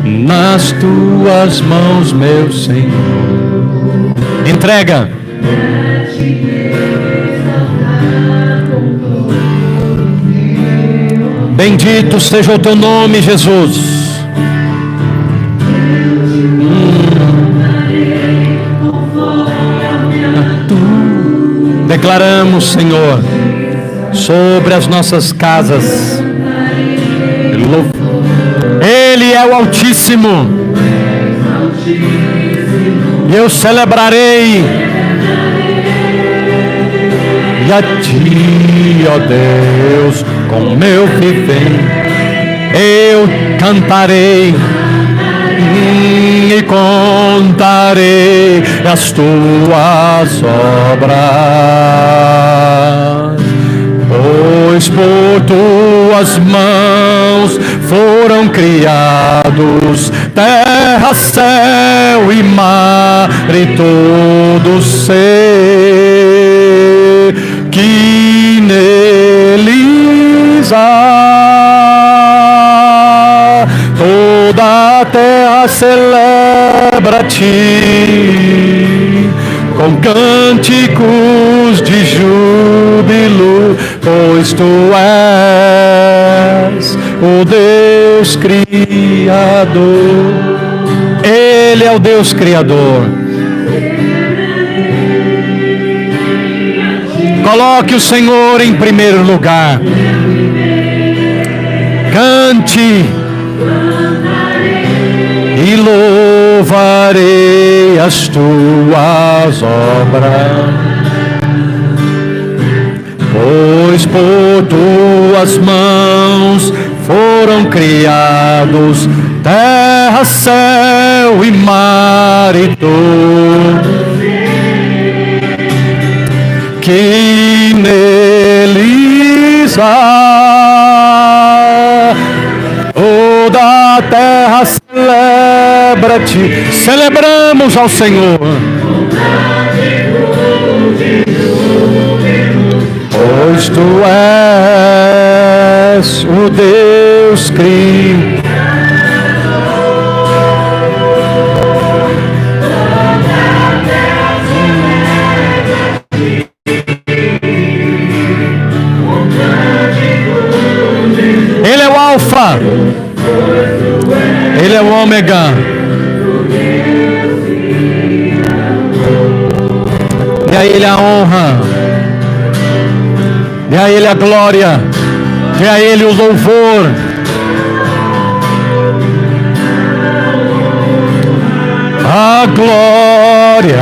Nas tuas mãos, meu Senhor, entrega. Bendito seja o teu nome, Jesus. Declaramos, Senhor, sobre as nossas casas, Ele é o Altíssimo, e eu celebrarei, e a Ti, ó Deus, com meu viver, eu cantarei e contarei as tuas obras, pois por tuas mãos foram criados terra, céu e mar e todo ser que neles há. Toda a terra celebra-te com cânticos de júbilo, pois tu és o Deus Criador. Ele é o Deus Criador. Coloque o Senhor em primeiro lugar. Cante e louvarei as tuas obras, pois por tuas mãos foram criados terra, céu e mar e tudo que neles há. Toda a terra celebra-te. Celebramos ao Senhor, pois tu és o Deus Criador. Ele é o Alfa, Ele é o Ômega, e a Ele a honra, e a Ele a glória, e a Ele o louvor. A glória,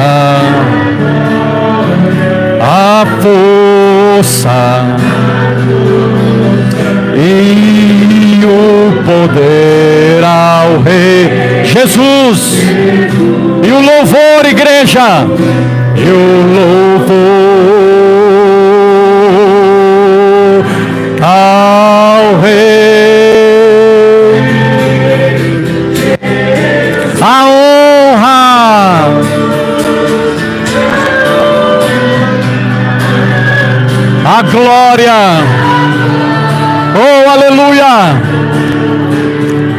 a força e o poder ao Rei Jesus, e o louvor, igreja, e o louvor aleluia.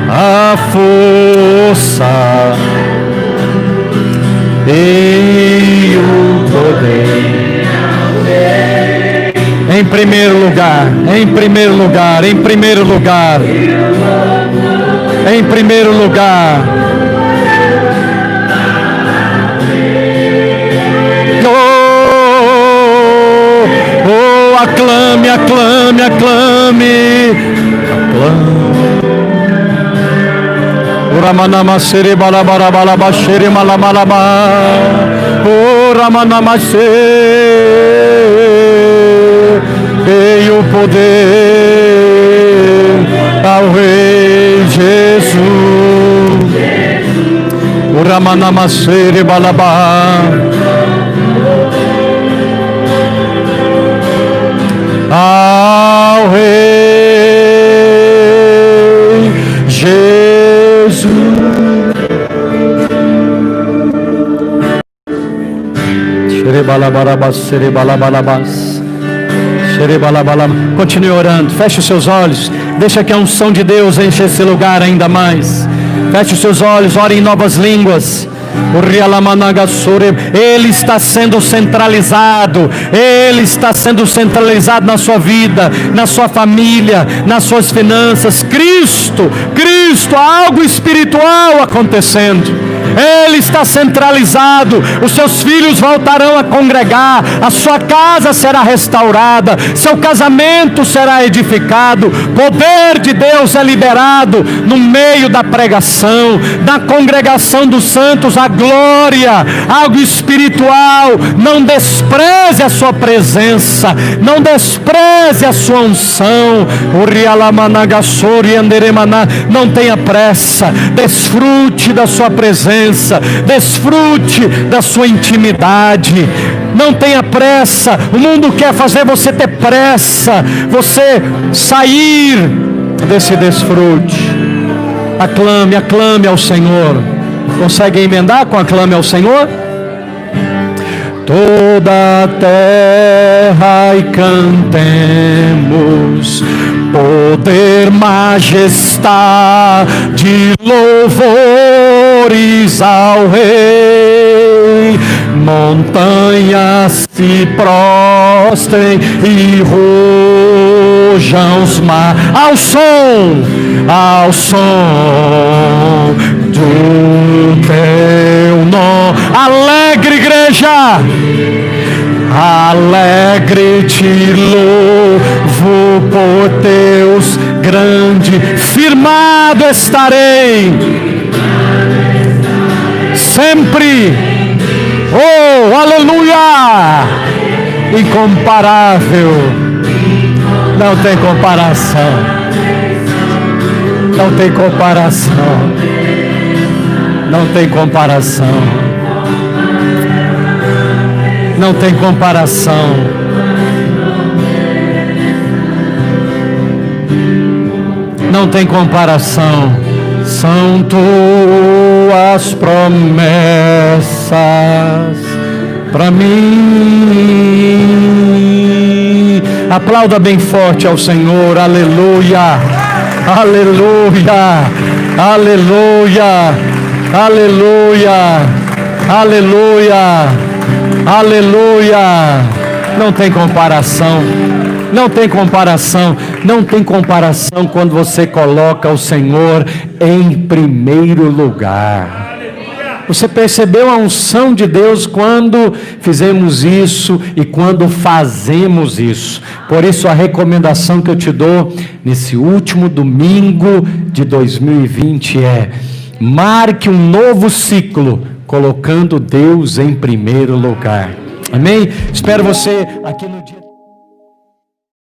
A força e o poder. Em primeiro lugar, em primeiro lugar, em primeiro lugar, em primeiro lugar. Oh, aclame, aclame, aclame. Ramanama sere balabara balaba shere malamalaba. Oh, Ramanama e o poder ao Rei Jesus. O Ramanama sere balaba. Ao Rei Jesus. Continue orando, feche os seus olhos, deixa que a unção de Deus enche esse lugar ainda mais. Feche os seus olhos, ore em novas línguas. Ele está sendo centralizado. Ele está sendo centralizado na sua vida, na sua família, nas suas finanças. Cristo, há algo espiritual acontecendo. Ele está centralizado. Os seus filhos voltarão a congregar, a sua casa será restaurada, seu casamento será edificado. Poder de Deus é liberado no meio da pregação, da congregação dos santos. A glória, algo espiritual. Não despreze a sua presença, não despreze a sua unção. Não tenha pressa, desfrute da sua presença, desfrute da sua intimidade. Não tenha pressa. O mundo quer fazer você ter pressa, você sair desse desfrute. Aclame, aclame ao Senhor. Consegue emendar com aclame ao Senhor? Toda a terra e cantemos poder, majestade, louvores ao Rei. Montanhas se prostrem e rujam os mares ao som do teu nome. Alegre igreja, alegre te louvo por teus grandes. Firmado estarei sempre. Oh, aleluia! Incomparável. Não tem comparação. Não tem comparação. Não tem comparação. Não tem comparação. Não tem comparação. São tuas promessas para mim. Aplauda bem forte ao Senhor. Aleluia, aleluia, aleluia, aleluia, aleluia, aleluia. Não tem comparação. Não tem comparação, não tem comparação quando você coloca o Senhor em primeiro lugar. Você percebeu a unção de Deus quando fizemos isso e quando fazemos isso. Por isso a recomendação que eu te dou nesse último domingo de 2020 é: marque um novo ciclo colocando Deus em primeiro lugar. Amém? Espero você aqui no dia